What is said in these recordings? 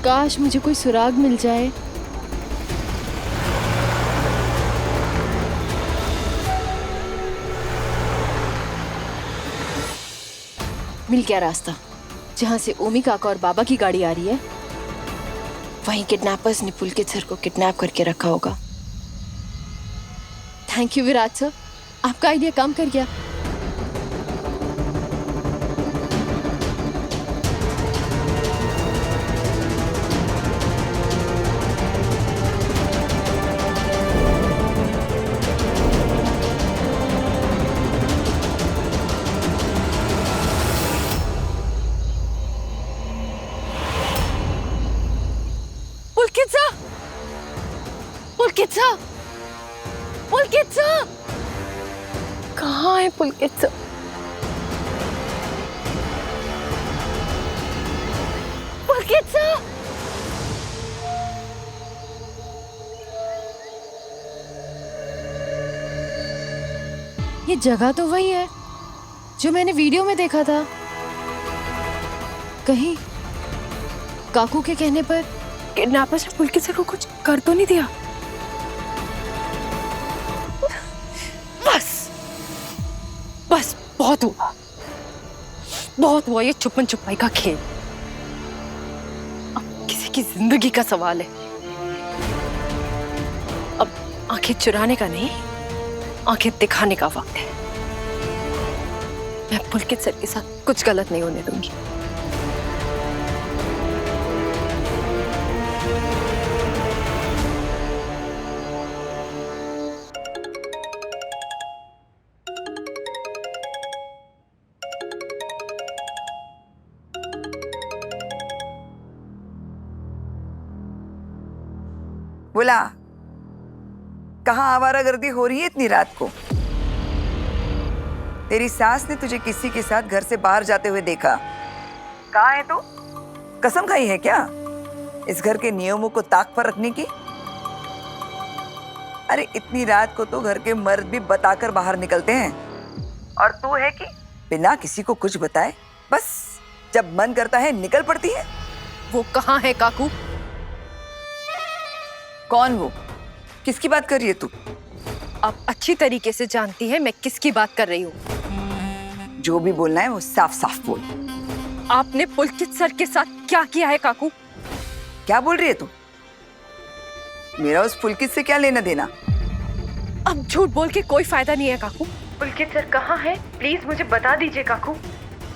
काश मुझे कोई सुराग मिल जाए। मिल गया रास्ता। जहां से ओमी काका और बाबा की गाड़ी आ रही है, वहीं किडनैपर्स ने पुलकित सर को किडनैप करके रखा होगा। थैंक यू विराट सर, आपका आइडिया काम कर गया। पुलकित सर! पुलकित सर! पुलकित सर! कहाँ है पुलकित सर? पुलकित सर! ये जगह तो वही है जो मैंने वीडियो में देखा था। कहीं काकू के कहने पर किडनैपर्स ने पुलकित सर को कुछ कर तो नहीं दिया? बस बस बहुत हुआ, बहुत हुआ ये छुपन छुपाई का खेल। अब किसी की जिंदगी का सवाल है। अब आंखें चुराने का नहीं, आंखें दिखाने का वक्त है। मैं पुलकित सर के साथ कुछ गलत नहीं होने दूंगी। बोला, कहाँ आवारागर्दी हो रही है इतनी रात को? तेरी सास ने तुझे किसी के साथ घर से बाहर जाते हुए देखा। कहाँ है तू? कसम खाई है क्या इस घर के नियमों को ताक पर रखने की? अरे इतनी रात को तो घर के मर्द भी बताकर बाहर निकलते हैं, और तू है कि बिना किसी को कुछ बताए बस जब मन करता है निकल पड़ती है। वो कहाँ है काकू? कौन वो? किसकी बात कर रही है तू? आप अच्छी तरीके से जानती है मैं किसकी बात कर रही हूँ। जो भी बोलना है वो साफ साफ बोल। आपने पुलकित सर के साथ क्या किया है काकू? क्या बोल रही है तू? मेरा उस पुलकित से क्या लेना देना? अब झूठ बोल के कोई फायदा नहीं है काकू। पुलकित सर कहाँ है? प्लीज मुझे बता दीजिए काकू,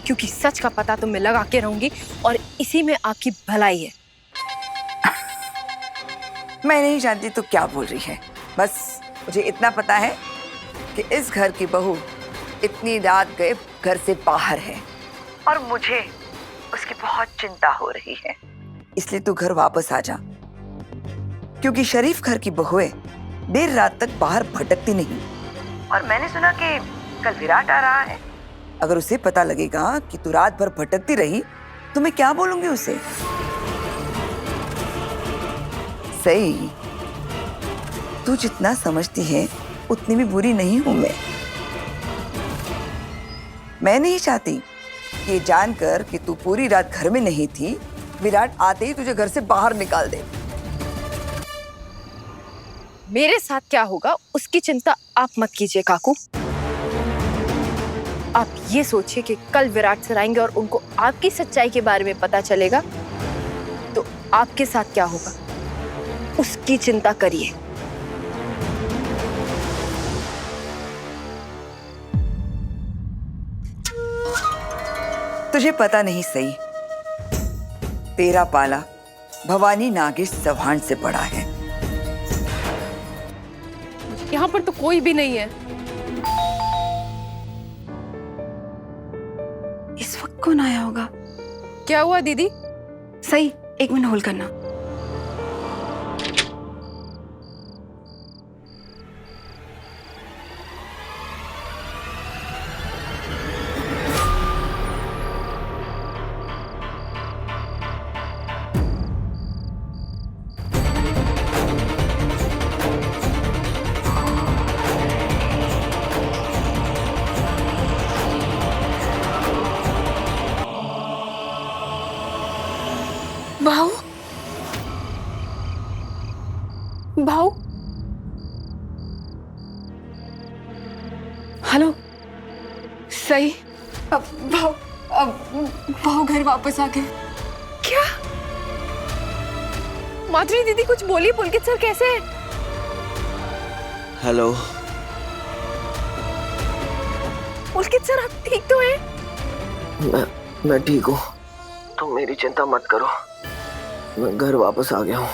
क्योंकि सच का पता तो मैं लगा के रहूंगी और इसी में आपकी भलाई है। मैं नहीं जानती तू क्या बोल रही है, बस मुझे इतना पता है कि इस घर की बहू इतनी रात गए घर से बाहर है और मुझे उसकी बहुत चिंता हो रही है। इसलिए तू घर वापस आ जा, क्योंकि शरीफ घर की बहुएं देर रात तक बाहर भटकती नहीं। और मैंने सुना कि कल विराट आ रहा है। अगर उसे पता लगेगा कि तू रात भर भटकती रही तो मैं क्या बोलूंगी उसे? सही, तू जितना समझती है उतनी भी बुरी नहीं हूं मैं नहीं चाहती ये जानकर कि तू पूरी रात घर में नहीं थी, विराट आते ही तुझे घर से बाहर निकाल दे। मेरे साथ क्या होगा उसकी चिंता आप मत कीजिए काकू। आप ये सोचिए कि कल विराट सर आएंगे और उनको आपकी सच्चाई के बारे में पता चलेगा तो आपके साथ क्या होगा उसकी चिंता करिए। तुझे पता नहीं सही, तेरा पाला भवानी नागेश चौहान से पड़ा है। यहाँ पर तो कोई भी नहीं है। इस वक्त कौन आया होगा? क्या हुआ दीदी? सही, एक मिनट होल्ड करना। बहू, भाऊ, हेलो। सही। अब भाव घर वापस आ गए। क्या? माधुरी दीदी कुछ बोली? पुलकित सर कैसे हैं? हेलो। पुलकित सर आप ठीक तो हैं? मैं ठीक हूँ, तुम मेरी चिंता मत करो, मैं घर वापस आ गया हूँ।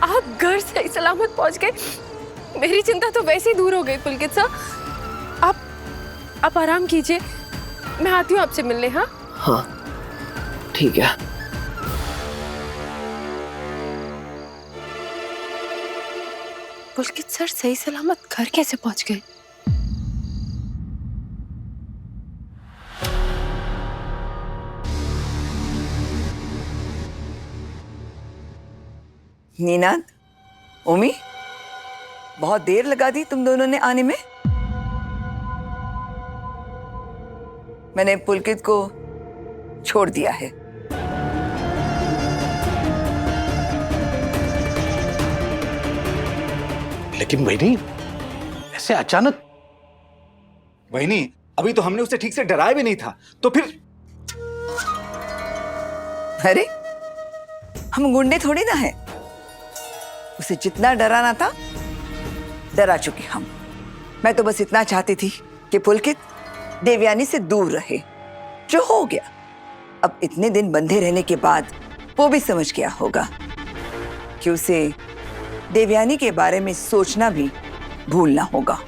आप घर सही सलामत पहुंच गए, मेरी चिंता तो वैसे ही दूर हो गई। पुलकित सर आप आराम कीजिए, मैं आती हूँ आपसे मिलने। हाँ हाँ ठीक है। पुलकित सर सही सलामत घर कैसे पहुंच गए? नीनाद, ओमी, बहुत देर लगा दी तुम दोनों ने आने में। मैंने पुलकित को छोड़ दिया है। लेकिन वहीनी, ऐसे अचानक? वहीनी, अभी तो हमने उसे ठीक से डराया भी नहीं था, तो फिर? अरे हम गुंडे थोड़ी ना हैं। उसे जितना डराना था डरा चुके हम। मैं तो बस इतना चाहती थी कि पुलकित देवयानी से दूर रहे, जो हो गया। अब इतने दिन बंधे रहने के बाद वो भी समझ गया होगा कि उसे देवयानी के बारे में सोचना भी भूलना होगा।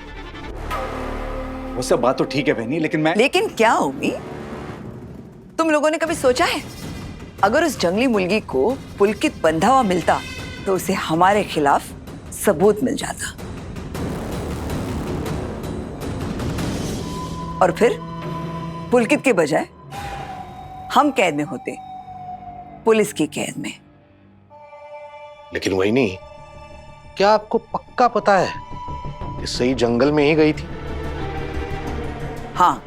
वो सब बात तो ठीक है बहनी, लेकिन क्या उम्मी? तुम लोगों ने कभी सोचा है अगर उस जंगली मुर्गी को पुलकित बंधा हुआ मिलता तो उसे हमारे खिलाफ सबूत मिल जाता, और फिर पुलकित के बजाय हम कैद में होते, पुलिस की कैद में। लेकिन वहीनी, क्या आपको पक्का पता है कि सही जंगल में ही गई थी? हाँ,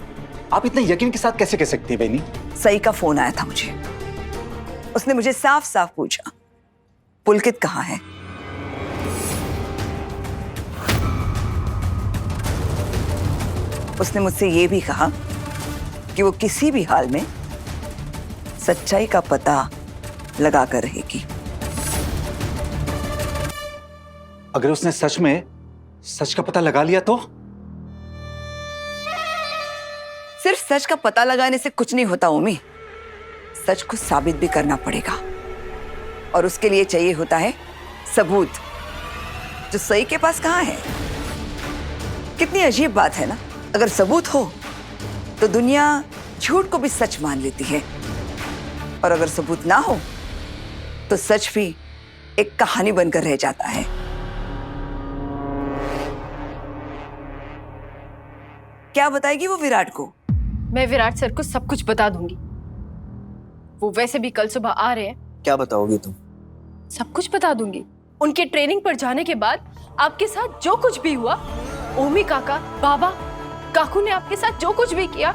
आप इतने यकीन के साथ कैसे कह सकती हैं बहनी? सई का फोन आया था मुझे। उसने मुझे साफ साफ पूछा, पुलकित कहाँ है? उसने मुझसे यह भी कहा कि वो किसी भी हाल में सच्चाई का पता लगा कर रहेगी। अगर उसने सच में सच का पता लगा लिया तो? सिर्फ सच का पता लगाने से कुछ नहीं होता उमी, सच को साबित भी करना पड़ेगा, और उसके लिए चाहिए होता है सबूत, जो सही के पास कहाँ है। कितनी अजीब बात है ना, अगर सबूत हो तो दुनिया झूठ को भी सच मान लेती है, और अगर सबूत ना हो तो सच भी एक कहानी बनकर रह जाता है। क्या बताएगी वो विराट को? मैं विराट सर को सब कुछ बता दूंगी। वो वैसे भी कल सुबह आ रहे हैं। क्या बताओगी तुम? सब कुछ बता दूंगी। उनके ट्रेनिंग पर जाने के बाद आपके साथ जो कुछ भी हुआ, ओमी काका, बाबा, काकू ने आपके साथ जो कुछ भी किया,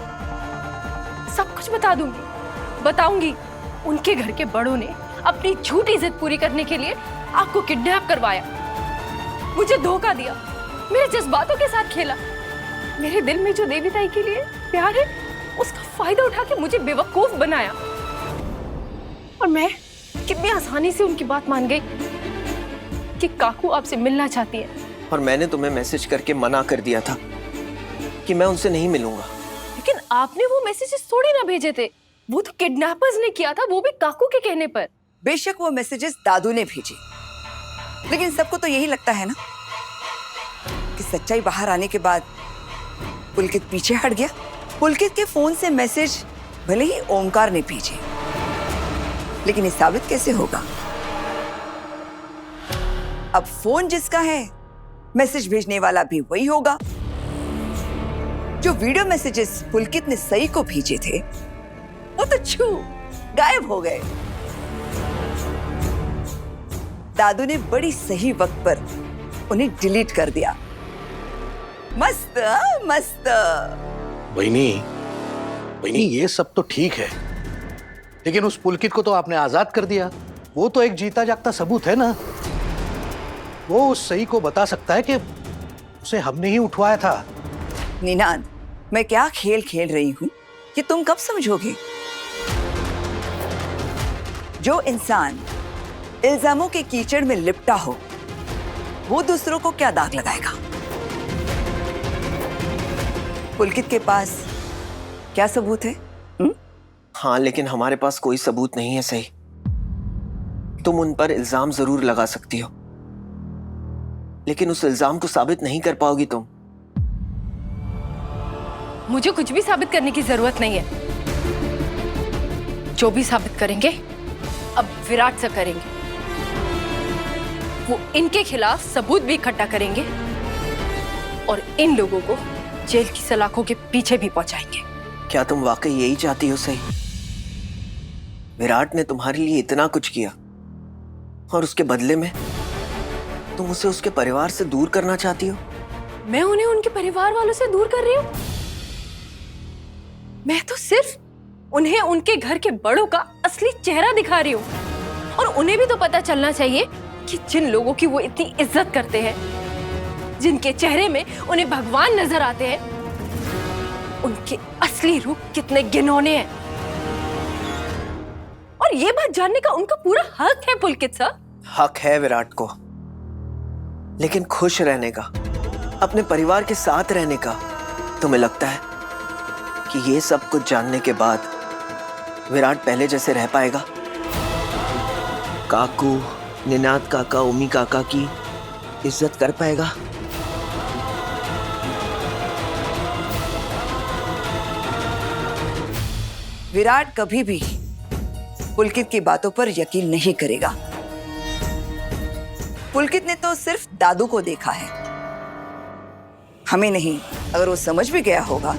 सब कुछ बता दूंगी। बताऊंगी उनके घर के बड़ों ने अपनी झूठी जिद पूरी करने के लिए आपको किडनैप करवाया, मुझे धोखा दिया, मेरे जज्बातों के साथ खेला, मेरे दिल में जो देवी ताई के लिए प्यार है उसका फायदा उठा के मुझे बेवकूफ बनाया, और मैं कितनी आसानी से उनकी बात मान गई कि काकू आपसे मिलना चाहती है। और मैंने तुम्हें मैसेज करके मना कर दिया था कि मैं उनसे नहीं मिलूंगा। लेकिन आपने वो मैसेजेस थोड़ी ना भेजे थे, वो तो किडनैपर्स ने किया था, वो भी काकू के कहने पर। बेशक वो मैसेजेस दादू ने भेजे, लेकिन सबको तो यही लगता है ना कि सच्चाई बाहर आने के बाद पुलकित पीछे हट गया। पुलकित के फोन से मैसेज भले ही ओमकार ने भेजे, लेकिन ये साबित कैसे होगा? अब फोन जिसका है, मैसेज भेजने वाला भी वही होगा। जो वीडियो मैसेजेस पुलकित ने सई को भेजे थे, वो तो छू गायब हो गए। दादू ने बड़ी सही वक्त पर उन्हें डिलीट कर दिया। मस्त मस्त। वहीनी, ये सब तो ठीक है, लेकिन उस पुलकित को तो आपने आजाद कर दिया। वो तो एक जीता जागता सबूत है ना। वो उस सही को बता सकता है कि उसे हमने ही उठवाया था। निनाद, मैं क्या खेल खेल रही हूँ कि तुम कब समझोगे? जो इंसान इल्जामों के कीचड़ में लिपटा हो वो दूसरों को क्या दाग लगाएगा? पुलकित के पास क्या सबूत है? हाँ, लेकिन हमारे पास कोई सबूत नहीं है सही। तुम उन पर इल्जाम जरूर लगा सकती हो, लेकिन उस इल्जाम को साबित नहीं कर पाओगी तुम। मुझे कुछ भी साबित करने की जरूरत नहीं है। जो भी साबित करेंगे अब विराट से करेंगे। वो इनके खिलाफ सबूत भी इकट्ठा करेंगे और इन लोगों को जेल की सलाखों के पीछे भी पहुंचाएंगे। क्या तुम वाकई यही चाहती हो सही? विराट ने तुम्हारे लिए इतना कुछ किया और उसके बदले में तुम उसे उसके परिवार से दूर करना चाहती हो? मैं उन्हें उनके परिवार वालों से दूर कर रही हूँ? मैं तो सिर्फ उन्हें उनके घर के बड़ों का असली चेहरा दिखा रही हूँ। और उन्हें भी तो पता चलना चाहिए कि जिन लोगों की वो इतनी इज्जत करते हैं, जिनके चेहरे में उन्हें भगवान नजर आते हैं, उनके असली रूप कितने घिनौने हैं। और ये बात जानने का उनका पूरा हक है पुलकित सर। हक है विराट को, लेकिन खुश रहने का, अपने परिवार के साथ रहने का तुम्हें लगता है कि ये सब कुछ जानने के बाद विराट पहले जैसे रह पाएगा? काकू, निनाद काका, ओमी काका की इज्जत कर पाएगा? विराट कभी भी पुलकित की बातों पर यकीन नहीं करेगा। पुलकित ने तो सिर्फ दादू को देखा है, हमें नहीं। अगर वो समझ भी गया होगा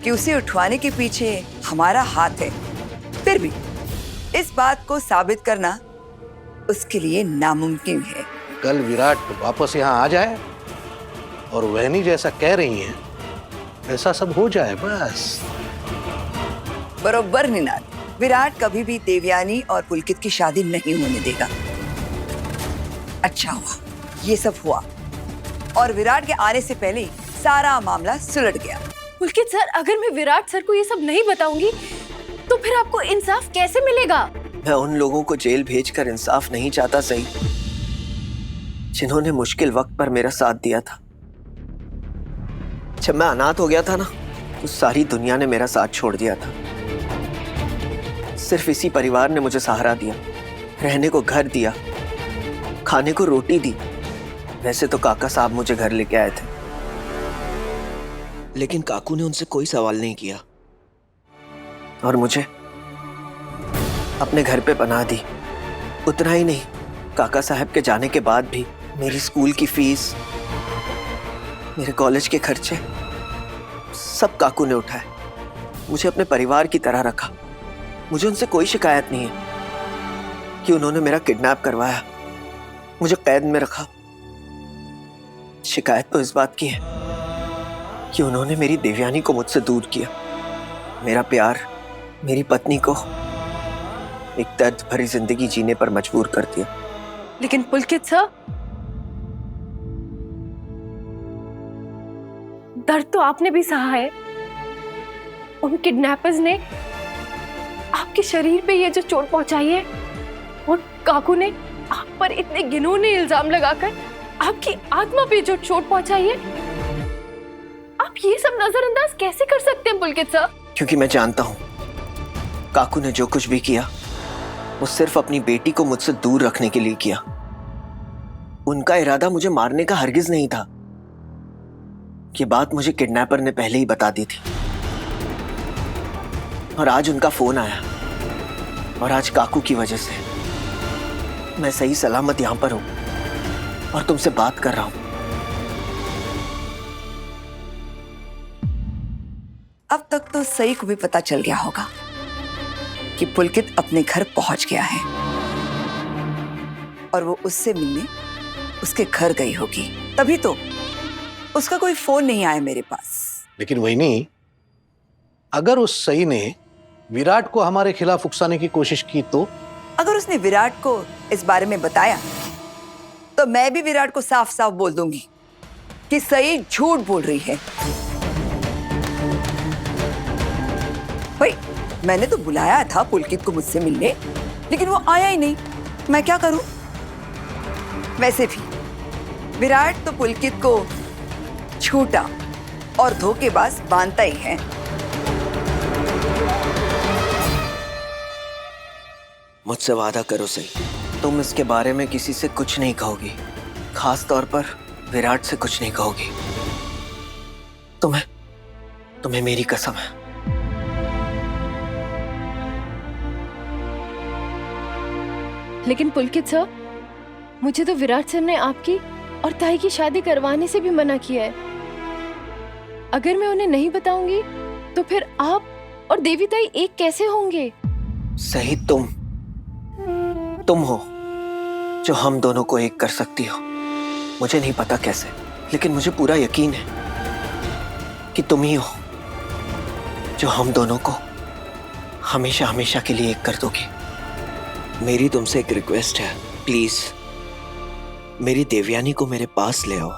कि उसे उठवाने के पीछे हमारा हाथ है, फिर भी इस बात को साबित करना उसके लिए नामुमकिन है। कल विराट वापस यहाँ आ जाए और वहनी जैसा कह रही हैं ऐसा सब हो जाए बस। बरोबर निनाद, विराट कभी भी देवयानी और पुलकित की शादी नहीं होने देगा। अच्छा हुआ ये सब हुआ और विराट के आने से पहले सारा मामला सुलझ गया। पुलकित सर, अगर मैं विराट सर को ये सब नहीं बताऊंगी तो फिर आपको इंसाफ कैसे मिलेगा? मैं उन लोगों को जेल भेजकर इंसाफ नहीं चाहता सही, जिन्होंने मुश्किल वक्त पर मेरा साथ दिया था। जब मैं अनाथ हो गया था ना, तो सारी दुनिया ने मेरा साथ छोड़ दिया था। सिर्फ इसी परिवार ने मुझे सहारा दिया, रहने को घर दिया, खाने को रोटी दी। वैसे तो काका साहब मुझे घर लेके आए थे, लेकिन काकू ने उनसे कोई सवाल नहीं किया और मुझे अपने घर पे पनाह दी। उतना ही नहीं, काका साहब के जाने के बाद भी मेरी स्कूल की फीस, मेरे कॉलेज के खर्चे सब काकू ने उठाए। मुझे अपने परिवार की तरह रखा। मुझे उनसे कोई शिकायत नहीं है कि उन्होंने मेरा किडनैप करवाया, मुझे कैद में रखा। शिकायत तो इस बात की है कि उन्होंने मेरी देवयानी को मुझसे दूर किया, मेरा प्यार, मेरी पत्नी को एक दर्द भरी जिंदगी जीने पर मजबूर कर दिया। लेकिन पुलकित सर, दर्द तो आपने भी सहा है। उन किडनैपर्स ने आपके शरीर पे ये जो चोट पहुंचाई है, और काकू ने आप पर इतने घिनौने इल्जाम लगाकर आपकी आत्मा पे जो चोट पहुंचाई है, आप ये सब नजरअंदाज कैसे कर सकते हैं पुलकित सर? क्योंकि मैं जानता हूं काकू ने जो कुछ भी किया वो सिर्फ अपनी बेटी को मुझसे दूर रखने के लिए किया। उनका इरादा मुझे मारने का हरगिज नहीं था। ये बात मुझे किडनैपर ने पहले ही बता दी थी। और आज उनका फोन आया, और आज काकू की वजह से मैं सही सलामत यहां पर हूं और तुमसे बात कर रहा हूं। अब तक तो सही को भी पता चल गया होगा कि पुलकित अपने घर पहुंच गया है और वो उससे मिलने उसके घर गई होगी। तभी तो उसका कोई फोन नहीं आया मेरे पास। लेकिन वही नहीं, अगर उस सही ने विराट को हमारे खिलाफ उकसाने की कोशिश की तो? अगर उसने विराट को इस बारे में बताया तो मैं भी विराट को साफ साफ बोल दूंगी कि सही झूठ बोल रही है। भाई मैंने तो बुलाया था पुलकित को मुझसे मिलने, लेकिन वो आया ही नहीं। मैं क्या करूं? वैसे भी विराट तो पुलकित को झूठा और धोखेबाज मानता ही है। मुझसे वादा करो सही, तुम इसके बारे में किसी से कुछ नहीं कहोगी, खास तौर पर विराट से कुछ नहीं कहोगी। तुम्हें मेरी कसम है। लेकिन पुलकित सर, मुझे तो विराट सर ने आपकी और ताई की शादी करवाने से भी मना किया है। अगर मैं उन्हें नहीं बताऊंगी तो फिर आप और देवी ताई एक कैसे होंगे? सही तुम हो जो हम दोनों को एक कर सकती हो। मुझे नहीं पता कैसे, लेकिन मुझे पूरा यकीन है कि तुम ही हो जो हम दोनों को हमेशा हमेशा के लिए एक कर दोगी। मेरी तुमसे एक रिक्वेस्ट है, प्लीज मेरी देवयानी को मेरे पास ले आओ।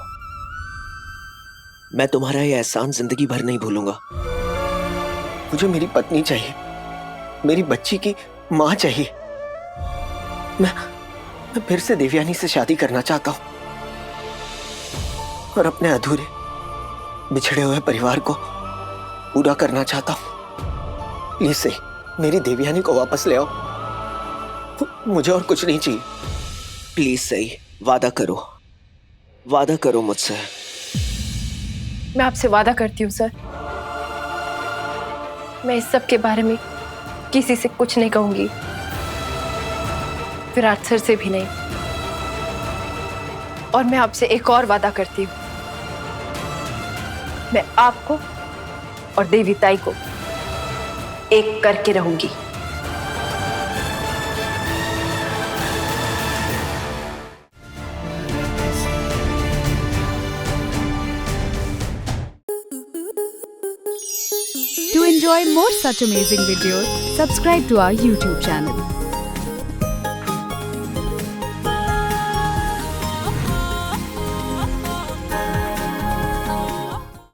मैं तुम्हारा ये एहसान जिंदगी भर नहीं भूलूंगा। मुझे मेरी पत्नी चाहिए, मेरी बच्ची की मां चाहिए। मैं फिर से देवयानी से शादी करना चाहता हूं और अपने अधूरे बिछड़े हुए परिवार को पूरा करना चाहता हूं। प्लीज सही मेरी देवयानी को वापस ले आओ। मुझे और कुछ नहीं चाहिए। प्लीज सही वादा करो मुझसे। मैं आपसे वादा करती हूँ सर, मैं इस सब के बारे में किसी से कुछ नहीं कहूंगी, विराट सर से भी नहीं। और मैं आपसे एक और वादा करती हूँ, मैं आपको और देवी ताई को एक करके रहूंगी। To enjoy more such amazing videos, subscribe to our YouTube channel.